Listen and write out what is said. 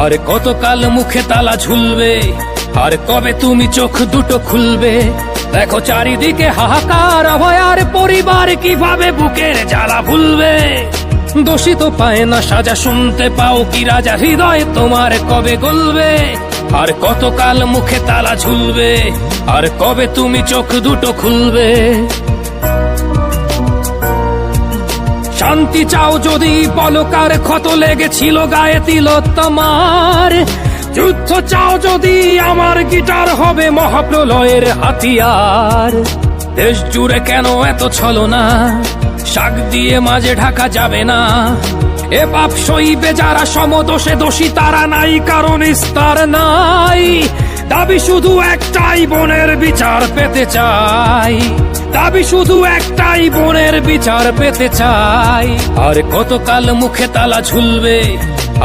আর কতকাল মুখে তালা ঝুলবে, আর কবে তুমি চোখ দুটো খুলবে? দেখো চারিদিকে হাহাকার, ভয় আর পরিবার কিভাবে বুকের জ্বালা ভুলবে। দোষী তো পায় না সাজা, শুনতে পাও কি রাজা হৃদয় তোমার কবে গলবে? আর কতকাল মুখে তালা ঝুলবে, আর কবে তুমি চোখ দুটো খুলবে? শান্তি চাও যদি বলো, কার ক্ষত লেগেছিল গায়ে তিলোত্তমার? যুদ্ধ চাও যদি আমার গিটার হবে মহাপ্রলয়ের হাতিয়ার। দেশ জুড়ে কেন এত ছলনা, শাক দিয়ে মাঝে ঢাকা যাবে না। এ পাপ সইবে যারা সমদোষে দোষী, তারা নাই কারণ ইস্তার নাই। দাবি শুধু একটাই, বোনের বিচার পেতে চাই। দাবি শুধু একটাই, বোনের বিচার পেতে চাই। আর কতকাল মুখে তালা ঝুলবে,